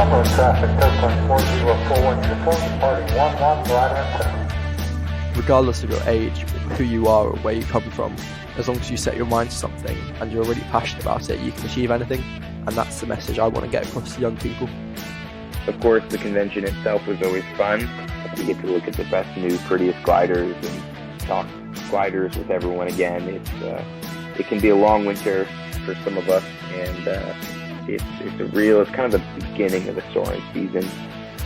Cumberland traffic, Coastline 4041, uniform, departing 11, glider and Regardless of your age, who you are or where you come from, as long as you set your mind to something and you're really passionate about it, you can achieve anything. And that's the message I want to get across to young people. Of course, the convention itself was always fun. You get to look at the best new, prettiest gliders and talk gliders with everyone again. It can be a long winter for some of us, and it's kind of the beginning of the soaring season.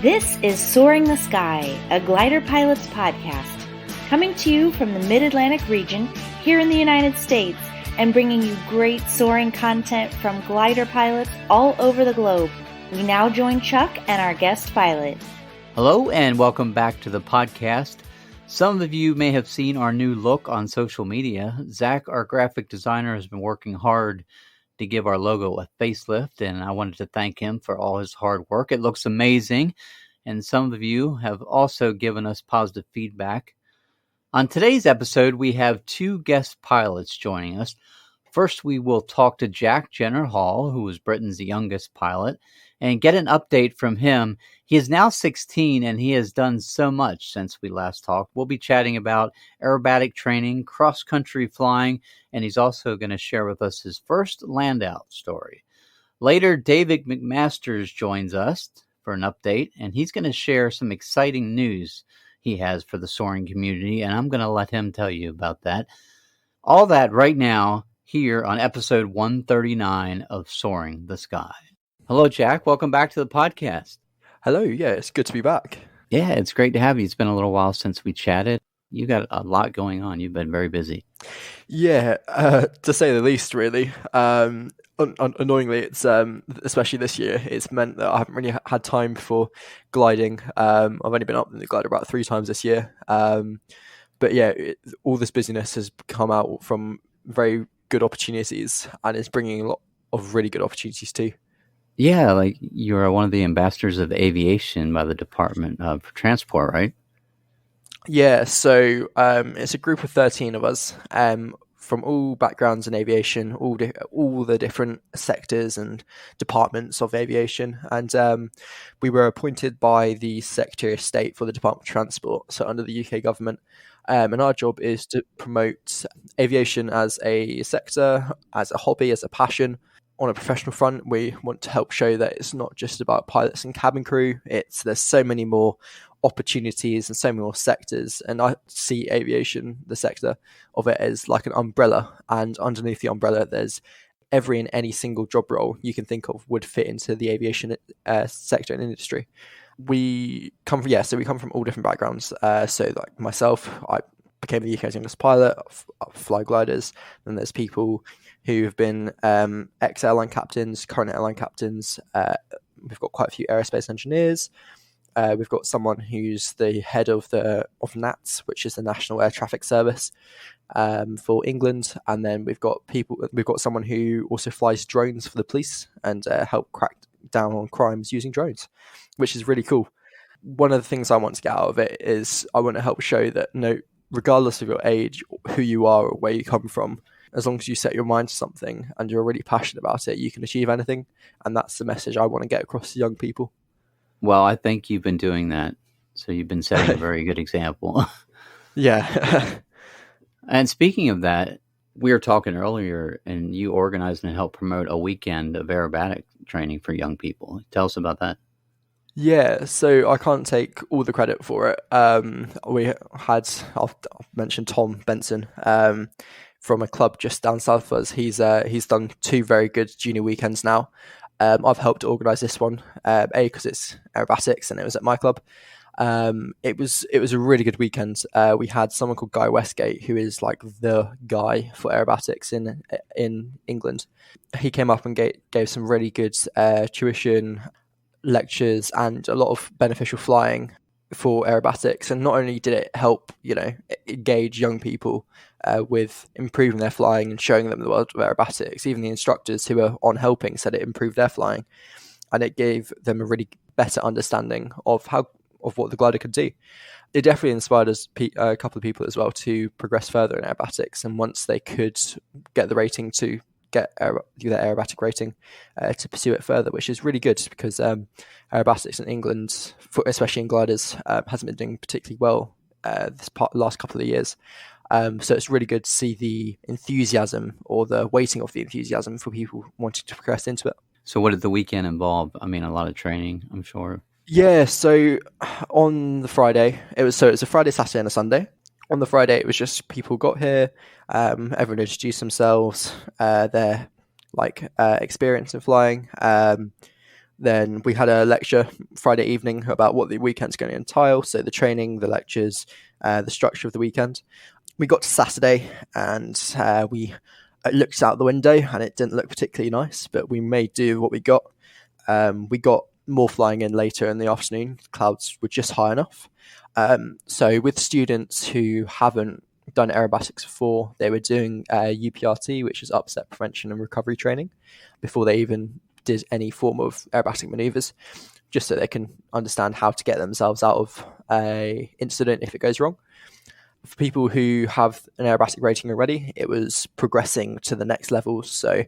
This is Soaring the Sky, a glider pilot's podcast, coming to you from the Mid-Atlantic region here in the United States, and bringing you great soaring content from glider pilots all over the globe. We now join Chuck and our guest pilot. Hello and welcome back to the podcast. Some of you may have seen our new look on social media. Zach, our graphic designer, has been working hard to give our logo a facelift, and I wanted to thank him for all his hard work. It looks amazing, and some of you have also given us positive feedback. On today's episode, we have two guest pilots joining us. First, we will talk to Jack Jenner Hall, who is Britain's youngest pilot, and get an update from him. He is now 16, and he has done so much since we last talked. We'll be chatting about aerobatic training, cross-country flying, and he's also going to share with us his first landout story. Later, David McMaster joins us for an update, and he's going to share some exciting news he has for the soaring community, and I'm going to let him tell you about that. All that right now here on episode 139 of Soaring the Sky. Hello, Jack. Welcome back to the podcast. Hello. Yeah, it's good to be back. Yeah, it's great to have you. It's been a little while since we chatted. You got a lot going on. You've been very busy. Yeah, to say the least, really. Annoyingly, it's especially this year, it's meant that I haven't really had time for gliding. I've only been up in the glider about 3 times this year. But yeah, all this busyness has come out from very good opportunities, and it's bringing a lot of really good opportunities too. Yeah, like you're one of the ambassadors of aviation by the Department of Transport, right? Yeah, so it's a group of 13 of us from all backgrounds in aviation, all the different sectors and departments of aviation. And we were appointed by the Secretary of State for the Department of Transport, so under the UK government. And our job is to promote aviation as a sector, as a hobby, as a passion. On a professional front, we want to help show that it's not just about pilots and cabin crew. There's so many more opportunities and so many more sectors. And I see aviation, the sector of it, as like an umbrella. And underneath the umbrella, there's every and any single job role you can think of would fit into the aviation sector and industry. We come from all different backgrounds. So like myself, I became the UK's youngest pilot. I fly gliders. Then there's people who have been ex-airline captains, current airline captains. We've got quite a few aerospace engineers. We've got someone who's the head of NATS, which is the National Air Traffic Service for England. And then we've got someone who also flies drones for the police and help crack down on crimes using drones, which is really cool. One of the things I want to get out of it is I want to help show that regardless of your age, who you are or where you come from, as long as you set your mind to something and you're really passionate about it, you can achieve anything. And that's the message I want to get across to young people. Well, I think you've been doing that. So you've been setting a very good example. Yeah. And speaking of that, we were talking earlier, and you organized and helped promote a weekend of aerobatic training for young people. Tell us about that. Yeah, so I can't take all the credit for it. I'll mention Tom Benson from a club just down south of us. He's done 2 very good junior weekends now. I've helped organise this one, because it's aerobatics and it was at my club. It was a really good weekend. We had someone called Guy Westgate, who is like the guy for aerobatics in England. He came up and gave some really good tuition, lectures, and a lot of beneficial flying for aerobatics. And not only did it help, engage young people with improving their flying and showing them the world of aerobatics, even the instructors who were on helping said it improved their flying, and it gave them a really better understanding of what the glider could do. It definitely inspired a couple of people as well to progress further in aerobatics, and once they could get the rating to get their aerobatic rating to pursue it further, which is really good because aerobatics in England, especially in gliders, hasn't been doing particularly well last couple of years. So it's really good to see the enthusiasm or the weighting of the enthusiasm for people wanting to progress into it. So what did the weekend involve? I mean, a lot of training, I'm sure. Yeah, so on the Friday, it was a Friday, Saturday, and a Sunday. On the Friday, it was just people got here, everyone introduced themselves, their experience in flying. Then we had a lecture Friday evening about what the weekend's going to entail. So the training, the lectures, the structure of the weekend. We got to Saturday and we looked out the window and it didn't look particularly nice, but we made do what we got. We got more flying in later in the afternoon. Clouds were just high enough. So with students who haven't done aerobatics before, they were doing UPRT, which is upset prevention and recovery training, before they even did any form of aerobatic maneuvers, just so they can understand how to get themselves out of a incident if it goes wrong. For people who have an aerobatic rating already, it was progressing to the next level. So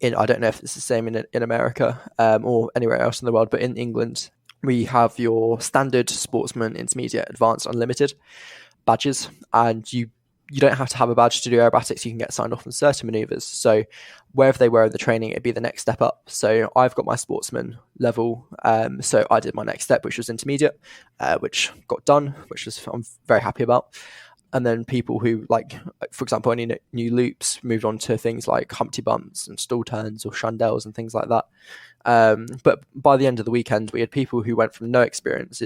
I don't know if it's the same in America or anywhere else in the world, but in England, we have your standard sportsman, intermediate, advanced, unlimited badges, and you don't have to have a badge to do aerobatics. You can get signed off on certain maneuvers. So wherever they were in the training, it'd be the next step up. So I've got my sportsman level. So I did my next step, which was intermediate, which got done, I'm very happy about. And then people who, for example, only new loops moved on to things like Humpty Bumps and stall turns or chandelles and things like that. But by the end of the weekend, we had people who went from no experience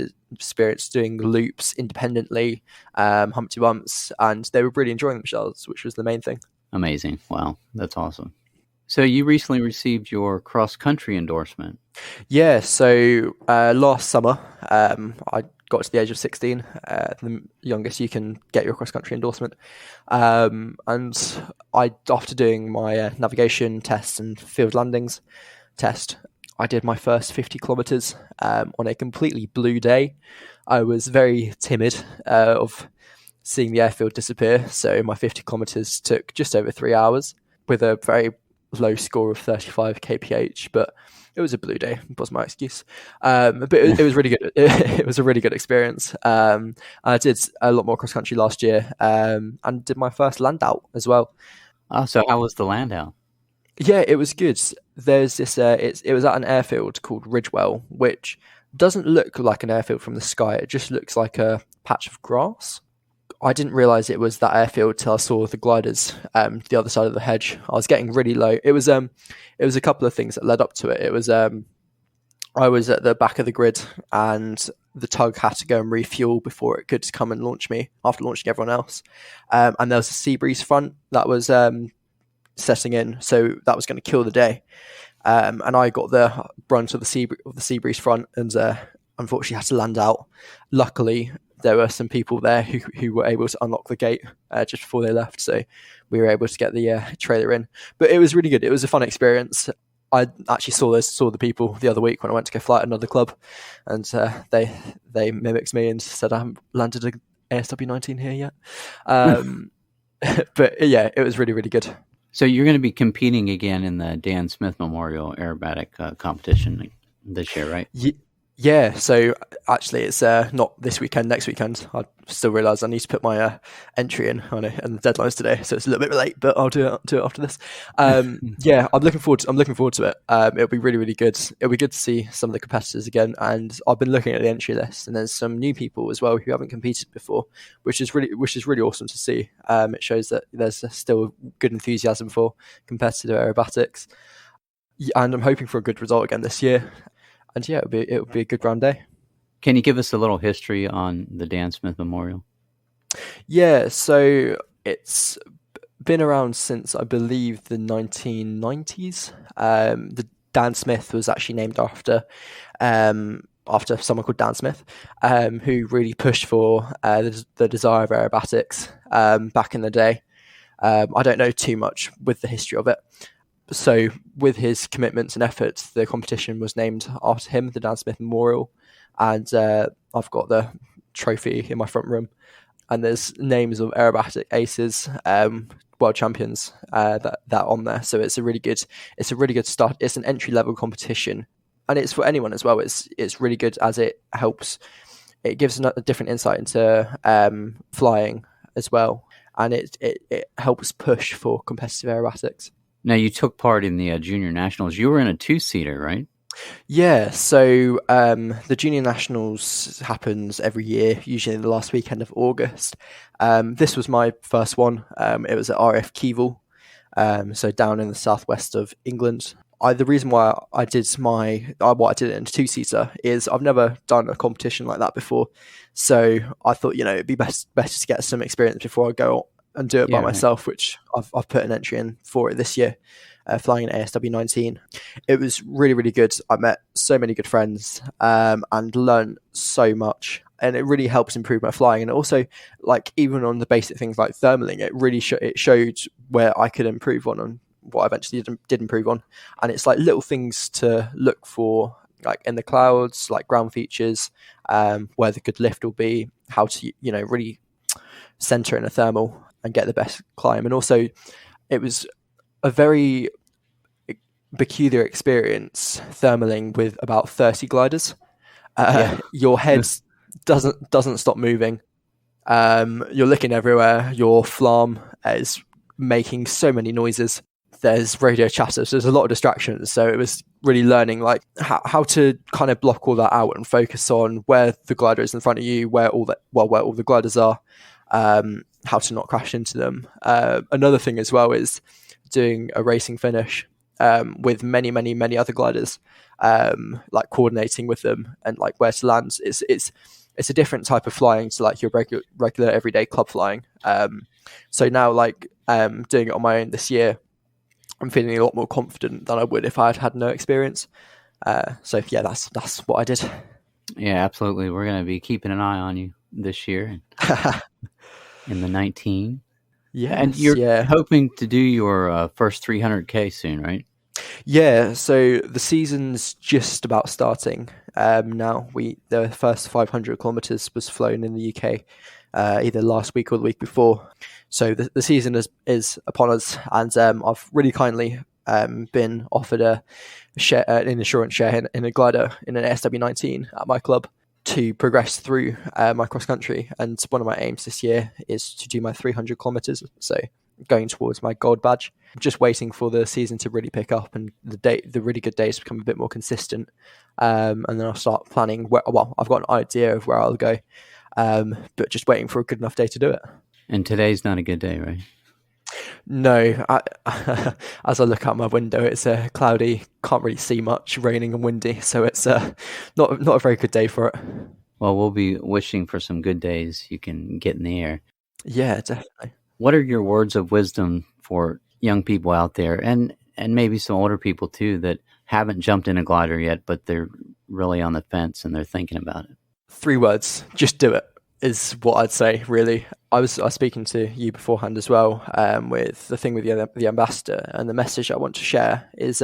doing loops independently, Humpty Bumps, and they were really enjoying themselves, which was the main thing. Amazing. Wow, that's awesome. So you recently received your cross-country endorsement. Yeah, so last summer, I got to the age of 16, the youngest you can get your cross-country endorsement. And after doing my navigation tests and field landings test, I did my first 50 kilometers on a completely blue day. I was very timid of seeing the airfield disappear, so my 50 kilometers took just over 3 hours with a very low score of 35 kph, but it was a blue day, was my excuse. But it was really good. It was a really good experience. I did a lot more cross country last year, and did my first landout as well. So how was the landout? Yeah, it was good. There's this. It was at an airfield called Ridgewell, which doesn't look like an airfield from the sky. It just looks like a patch of grass. I didn't realise it was that airfield till I saw the gliders the other side of the hedge. I was getting really low. It was a couple of things that led up to it. It was I was at the back of the grid and the tug had to go and refuel before it could come and launch me after launching everyone else. And there was a sea breeze front that was setting in, so that was going to kill the day. And I got the brunt of the sea breeze front and unfortunately had to land out. Luckily, there were some people there who were able to unlock the gate just before they left, so we were able to get the trailer in. But it was really good. It was a fun experience. I actually saw the people the other week when I went to go fly at another club, and they mimicked me and said I haven't landed an ASW19 here yet. But yeah, it was really, really good. So you're going to be competing again in the Dan Smith Memorial Aerobatic competition this year, right? Yeah, so actually it's not this weekend, next weekend. I still realise I need to put my entry in on it, and the deadline's today, so it's a little bit late, but I'll do it after this. Yeah, I'm looking forward to it. It'll be really, really good. It'll be good to see some of the competitors again, and I've been looking at the entry list, and there's some new people as well who haven't competed before, which is really awesome to see. It shows that there's still good enthusiasm for competitive aerobatics, and I'm hoping for a good result again this year. And yeah, it'll be a good round day. Can you give us a little history on the Dan Smith Memorial? Yeah, so it's been around since, I believe, the 1990s. The Dan Smith was actually named after someone called Dan Smith, who really pushed for the desire of aerobatics back in the day. I don't know too much with the history of it. So with his commitments and efforts, the competition was named after him, the Dan Smith Memorial, and I've got the trophy in my front room. and there's names of aerobatic aces, world champions that on there. So it's a really good start. It's an entry level competition, and it's for anyone as well. It's really good as it helps. It gives a different insight into flying as well, and it helps push for competitive aerobatics. Now, you took part in the junior nationals. You were in a 2-seater, right? Yeah, so the Junior Nationals happens every year, usually the last weekend of August. This was my first one. It was at RF Keevil, so down in the southwest of England. The reason why I did what I did it in a 2-seater is I've never done a competition like that before. So I thought, it'd be better to get some experience before I go and do it by myself, which I've put an entry in for it this year. Flying an ASW19. It was really, really good. I met so many good friends and learned so much, and it really helps improve my flying. And also, like, even on the basic things like thermaling, it really showed where I could improve on and what I eventually did improve on. And it's like little things to look for, like in the clouds, like ground features, where the good lift will be, how to really center in a thermal and get the best climb. And also, it was a very peculiar experience thermaling with about 30 gliders. Your head doesn't stop moving. You're looking everywhere. Your flarm is making so many noises. There's radio chatter, so there's a lot of distractions. So it was really learning like how to kind of block all that out and focus on where the glider is in front of you, where all the gliders are, how to not crash into them. Another thing as well is doing a racing finish with many, many, many other gliders, like coordinating with them and like where to land. It's a different type of flying to like your regular everyday club flying. So now, like doing it on my own this year, I'm feeling a lot more confident than I would if I had had no experience. So yeah, that's what I did. Yeah, absolutely. We're going to be keeping an eye on you this year in the 19. Yeah, and you're hoping to do your first 300K soon, right? Yeah, so the season's just about starting now. The first 500 kilometers was flown in the UK either last week or the week before. So the season is upon us, and I've really kindly been offered an insurance share in a glider in an ASW19 at my club to progress through my cross country. And one of my aims this year is to do my 300 kilometers. So going towards my gold badge. I'm just waiting for the season to really pick up and the really good days become a bit more consistent. And then I'll start planning I've got an idea of where I'll go, but just waiting for a good enough day to do it. And today's not a good day, right? No, as I look out my window, it's cloudy, can't really see much, raining and windy, so it's not a very good day for it. Well, we'll be wishing for some good days you can get in the air. Yeah, definitely. What are your words of wisdom for young people out there, and maybe some older people too, that haven't jumped in a glider yet, but they're really on the fence and they're thinking about it? 3 words: just do it, is what I'd say, really. I was speaking to you beforehand as well, with the thing with the ambassador, and the message I want to share is,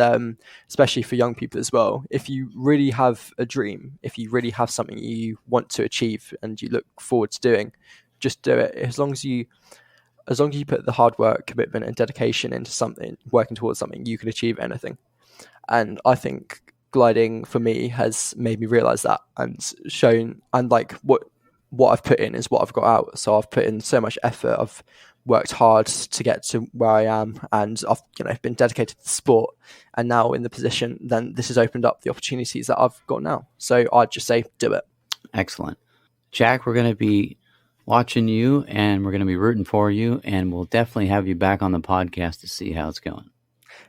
especially for young people as well, if you really have a dream, if you really have something you want to achieve and you look forward to doing, just do it. As long as you put the hard work, commitment and dedication into something, working towards something, you can achieve anything. And I think gliding for me has made me realize that, and shown, and like what I've put in is what I've got out. So I've put in so much effort. I've worked hard to get to where I am, and I've been dedicated to the sport, and now in the position, then this has opened up the opportunities that I've got now. So I'd just say, do it. Excellent. Jack, we're going to be watching you, and we're going to be rooting for you, and we'll definitely have you back on the podcast to see how it's going.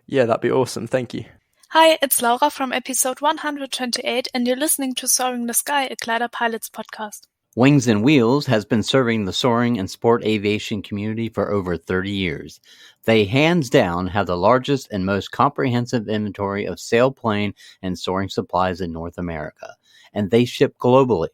Yeah, that'd be awesome. Thank you. Hi, it's Laura from episode 128, and you're listening to Soaring the Sky, a glider pilot's podcast. Wings and Wheels has been serving the soaring and sport aviation community for over 30 years. They hands down have the largest and most comprehensive inventory of sailplane and soaring supplies in North America, and they ship globally.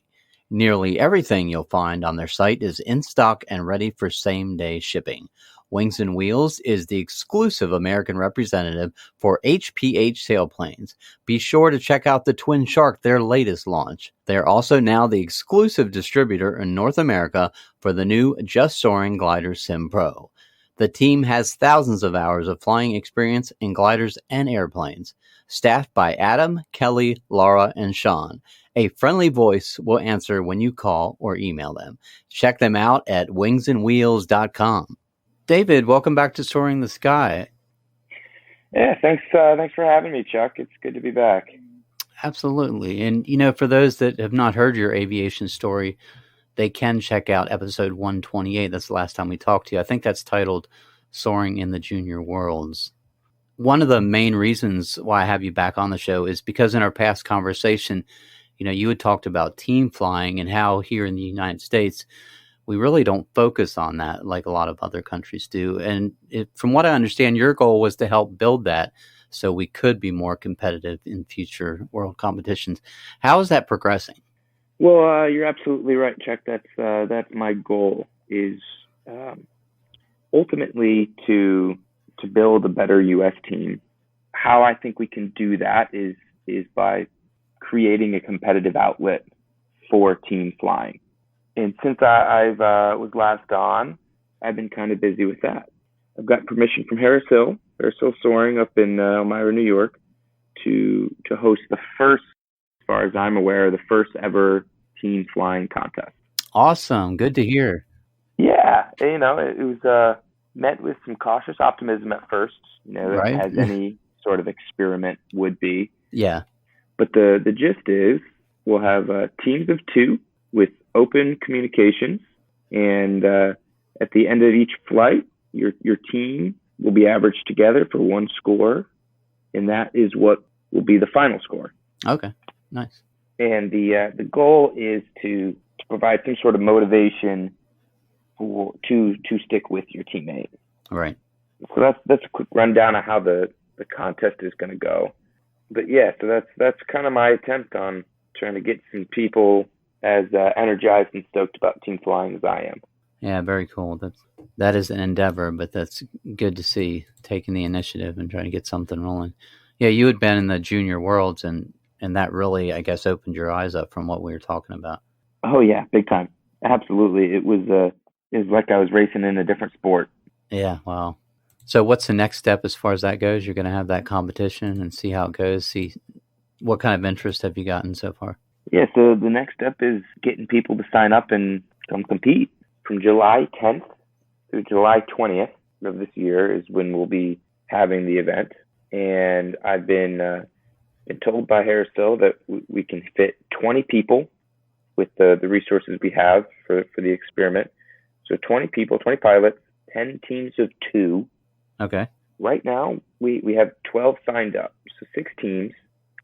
Nearly everything you'll find on their site is in stock and ready for same-day shipping. Wings and Wheels is the exclusive American representative for HPH sailplanes. Be sure to check out the Twin Shark, their latest launch. They're also now the exclusive distributor in North America for the new Just Soaring Glider Sim Pro. The team has thousands of hours of flying experience in gliders and airplanes. Staffed by Adam, Kelly, Laura, and Sean. A friendly voice will answer when you call or email them. Check them out at wingsandwheels.com. David, welcome back to Soaring the Sky. Yeah, thanks for having me, Chuck. It's good to be back. Absolutely. And, for those that have not heard your aviation story, they can check out episode 128. That's the last time we talked to you. I think that's titled Soaring in the Junior Worlds. One of the main reasons why I have you back on the show is because in our past conversation, you had talked about team flying and how here in the United States, we really don't focus on that like a lot of other countries do. And from what I understand, your goal was to help build that so we could be more competitive in future world competitions. How is that progressing? Well, you're absolutely right, Chuck. That's my goal is ultimately to build a better U.S. team. How I think we can do that is by creating a competitive outlet for team flying. And since I was last on, I've been kind of busy with that. I've got permission from Harris Hill Soaring up in Elmira, New York, to host the first, as far as I'm aware, the first ever team flying contest. Awesome. Good to hear. Yeah. It was met with some cautious optimism at first, right, as any sort of experiment would be. Yeah. But the gist is we'll have teams of 2 with open communications, and at the end of each flight, your team will be averaged together for one score, and that is what will be the final score. Okay, nice. And the goal is to provide some sort of motivation to stick with your teammate. Right. So that's a quick rundown of how the contest is going to go. But yeah, so that's kind of my attempt on trying to get some people as energized and stoked about team flying as I am. Yeah, very cool. That is an endeavor, but that's good to see, taking the initiative and trying to get something rolling. Yeah, you had been in the junior worlds, and that really, I guess, opened your eyes up from what we were talking about. Oh yeah, big time. Absolutely. It was like I was racing in a different sport. Yeah, wow. So what's the next step as far as that goes? You're going to have that competition and see how it goes, see what kind of interest have you gotten so far? Yeah, so the next step is getting people to sign up and come compete. From July 10th through July 20th of this year is when we'll be having the event. And I've been told by Harris Hill that we can fit 20 people with the resources we have for the experiment. So 20 people, 20 pilots, 10 teams of 2. Okay. Right now, we have 12 signed up, so 6 teams,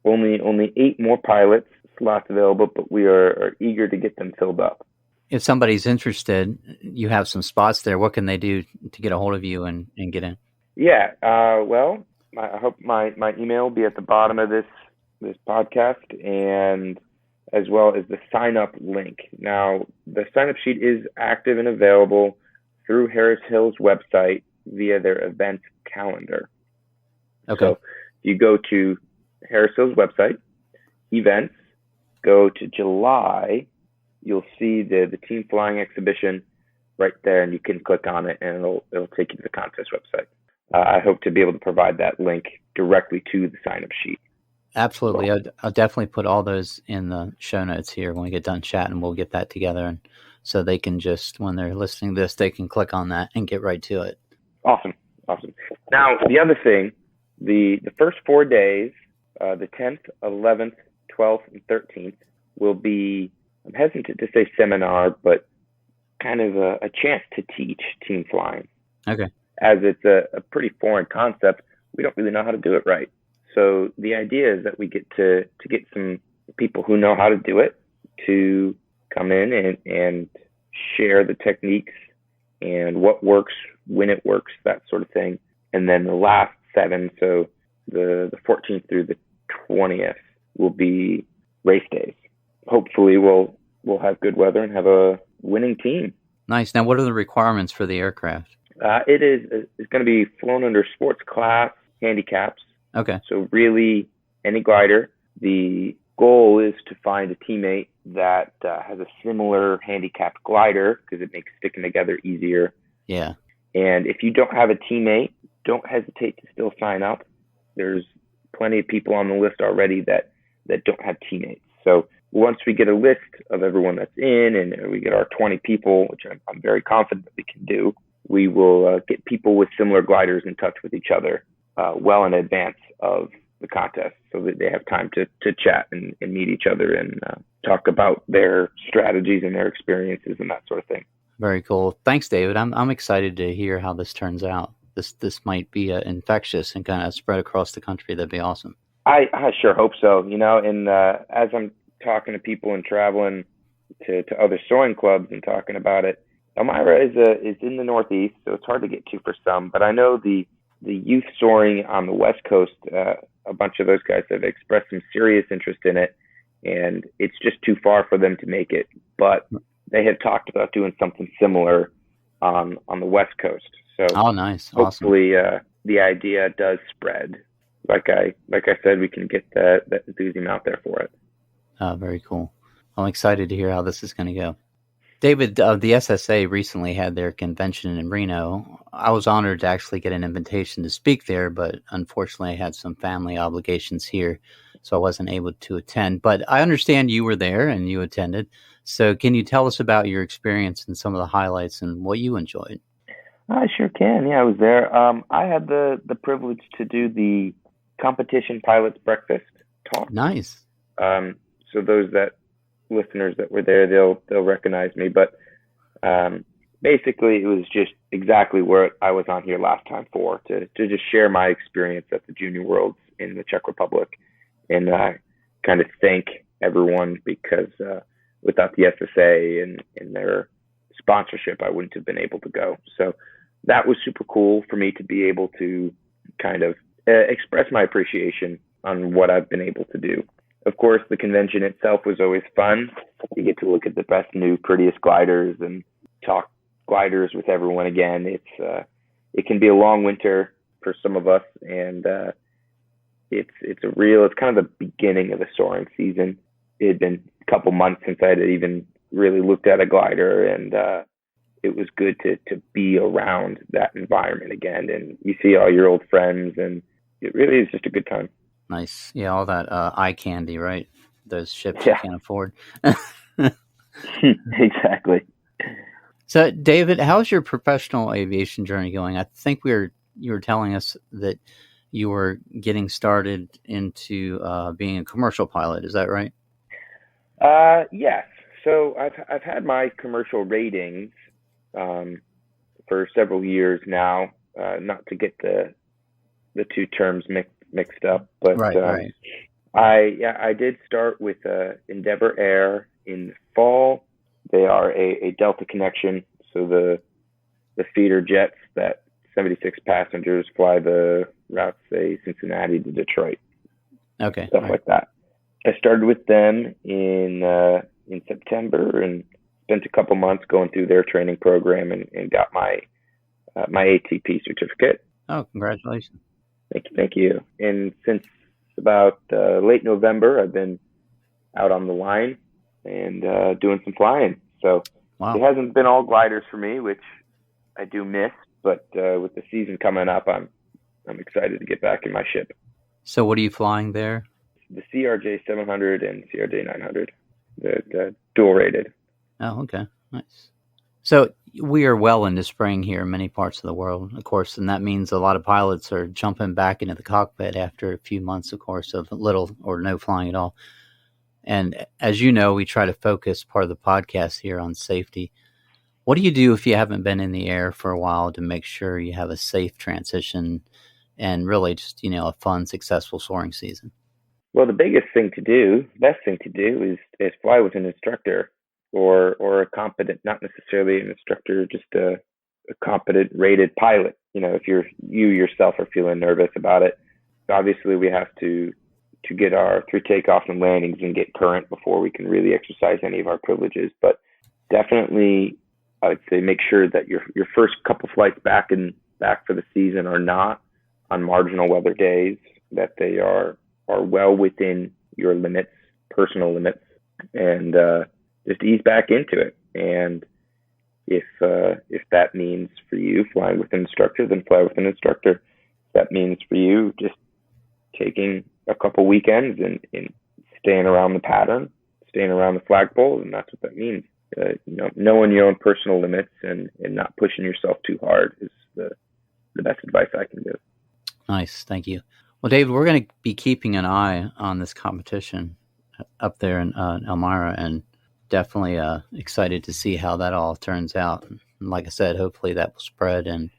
only 8 more pilots slots available, but we are eager to get them filled up. If somebody's interested, you have some spots there. What can they do to get a hold of you and get in? Yeah, well, I hope my email will be at the bottom of this podcast, and as well as the sign-up link. Now, the sign-up sheet is active and available through Harris Hill's website via their event calendar. Okay. So you go to Harris Hill's website, events, go to July, you'll see the team flying exhibition right there, and you can click on it, and it'll take you to the contest website. I hope to be able to provide that link directly to the sign-up sheet. Absolutely. I'll definitely put all those in the show notes here when we get done chatting. We'll get that together, and so they can just, when they're listening to this, they can click on that and get right to it. Awesome. Now, the other thing, the first 4 days, the 10th, 11th, 12th, and 13th will be, I'm hesitant to say seminar, but kind of a chance to teach team flying. Okay. As it's a pretty foreign concept, we don't really know how to do it right. So the idea is that we get to get some people who know how to do it to come in and share the techniques and what works, when it works, that sort of thing. And then the last 7, so the 14th through the 20th, will be race days. Hopefully we'll have good weather and have a winning team. Nice. Now, what are the requirements for the aircraft? It's going to be flown under sports class handicaps. Okay. So really, any glider. The goal is to find a teammate that has a similar handicapped glider because it makes sticking together easier. Yeah. And if you don't have a teammate, don't hesitate to still sign up. There's plenty of people on the list already that don't have teammates. So once we get a list of everyone that's in and we get our 20 people, which I'm very confident that we can do, we will get people with similar gliders in touch with each other well in advance of the contest so that they have time to chat and meet each other and talk about their strategies and their experiences and that sort of thing. Very cool. Thanks, David. I'm excited to hear how this turns out. This might be infectious and kind of spread across the country. That'd be awesome. I sure hope so. And as I'm talking to people and traveling to other soaring clubs and talking about it, Elmira is in the Northeast, so it's hard to get to for some. But I know the youth soaring on the West Coast, a bunch of those guys have expressed some serious interest in it, and it's just too far for them to make it. But they have talked about doing something similar on the West Coast. So nice. Hopefully the idea does spread. Like I said, we can get that enthusiasm out there for it. Very cool. I'm excited to hear how this is going to go. David, the SSA recently had their convention in Reno. I was honored to actually get an invitation to speak there, but unfortunately I had some family obligations here, so I wasn't able to attend. But I understand you were there and you attended. So can you tell us about your experience and some of the highlights and what you enjoyed? I sure can. Yeah, I was there. I had the privilege to do the competition pilots breakfast talk. Nice. So those listeners that were there, they'll recognize me. But basically, it was just exactly where I was on here last time for, to just share my experience at the Junior Worlds in the Czech Republic and kind of thank everyone because without the SSA and their sponsorship, I wouldn't have been able to go. So that was super cool for me to be able to kind of express my appreciation on what I've been able to do. Of course, the convention itself was always fun. You get to look at the best, new, prettiest gliders and talk gliders with everyone again. It can be a long winter for some of us, and it's kind of the beginning of the soaring season. It had been a couple months since I had even really looked at a glider, and it was good to be around that environment again. And you see all your old friends, and it really is just a good time. Nice. Yeah, all that eye candy, right? Those ships you can't afford. Exactly. So, David, how's your professional aviation journey going? I think you were telling us that you were getting started into being a commercial pilot. Is that right? Yes. So I've had my commercial ratings for several years now. Not to get the two terms mixed up, but right. I did start with Endeavor Air in the fall. They are a Delta connection, so the feeder jets that 76 passengers fly the route, say Cincinnati to Detroit. Okay, stuff like that. I started with them in September and spent a couple months going through their training program and got my ATP certificate. Oh, congratulations! Thank you. And since about late November, I've been out on the line and doing some flying. So It hasn't been all gliders for me, which I do miss. But with the season coming up, I'm excited to get back in my ship. So what are you flying there? The CRJ 700 and CRJ 900, the dual rated. Oh, okay, nice. So we are well into spring here in many parts of the world, of course, and that means a lot of pilots are jumping back into the cockpit after a few months, of course, of little or no flying at all. And as you know, we try to focus part of the podcast here on safety. What do you do if you haven't been in the air for a while to make sure you have a safe transition and really just, a fun, successful soaring season? Well, the best thing to do is fly with an instructor or a competent, not necessarily an instructor, just a competent rated pilot. If you yourself are feeling nervous about it, obviously we have to get our 3 takeoffs and landings and get current before we can really exercise any of our privileges. But definitely I'd say make sure that your first couple flights back for the season are not on marginal weather days, that they are well within your limits, personal limits, and just ease back into it. And if that means for you flying with an instructor, then fly with an instructor. If that means for you just taking a couple weekends and staying around the pattern, staying around the flagpole, and that's what that means. Knowing your own personal limits and not pushing yourself too hard is the best advice I can give. Nice, thank you. Well, David, we're going to be keeping an eye on this competition up there in Elmira, and definitely excited to see how that all turns out. And like I said, hopefully that will spread and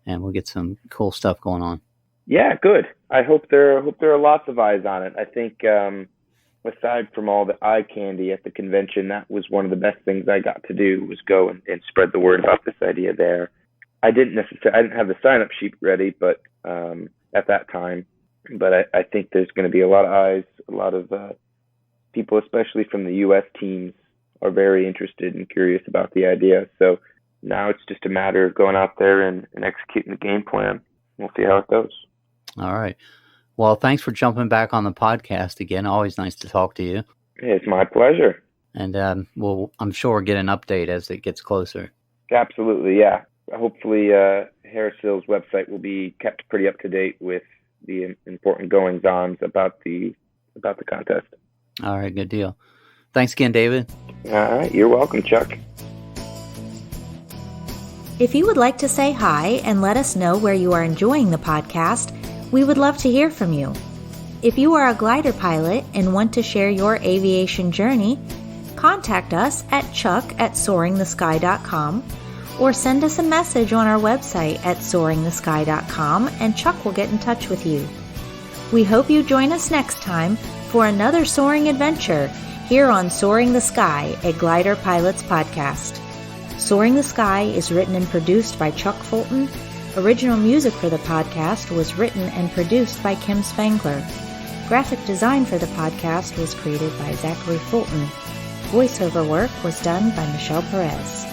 we'll get some cool stuff going on. Yeah, good. I hope there are lots of eyes on it. I think aside from all the eye candy at the convention, that was one of the best things I got to do, was go and spread the word about this idea there. I didn't have the sign-up sheet ready, but at that time, but I think there's going to be a lot of eyes, a lot of people, especially from the U.S. teams, are very interested and curious about the idea. So now it's just a matter of going out there and executing the game plan. We'll see how it goes. All right. Well, thanks for jumping back on the podcast again. Always nice to talk to you. It's my pleasure. And I'm sure we'll get an update as it gets closer. Absolutely, yeah. Hopefully, Harrisville's website will be kept pretty up to date with the important goings-ons about the contest. All right, good deal. Thanks again, David. All right, you're welcome, Chuck. If you would like to say hi and let us know where you are enjoying the podcast, we would love to hear from you. If you are a glider pilot and want to share your aviation journey, contact us at chuck@soaringthesky.com or send us a message on our website at soaringthesky.com and Chuck will get in touch with you. We hope you join us next time for another soaring adventure here on Soaring the Sky, a Glider Pilots podcast. Soaring the Sky is written and produced by Chuck Fulton. Original music for the podcast was written and produced by Kim Spangler. Graphic design for the podcast was created by Zachary Fulton. Voiceover work was done by Michelle Perez.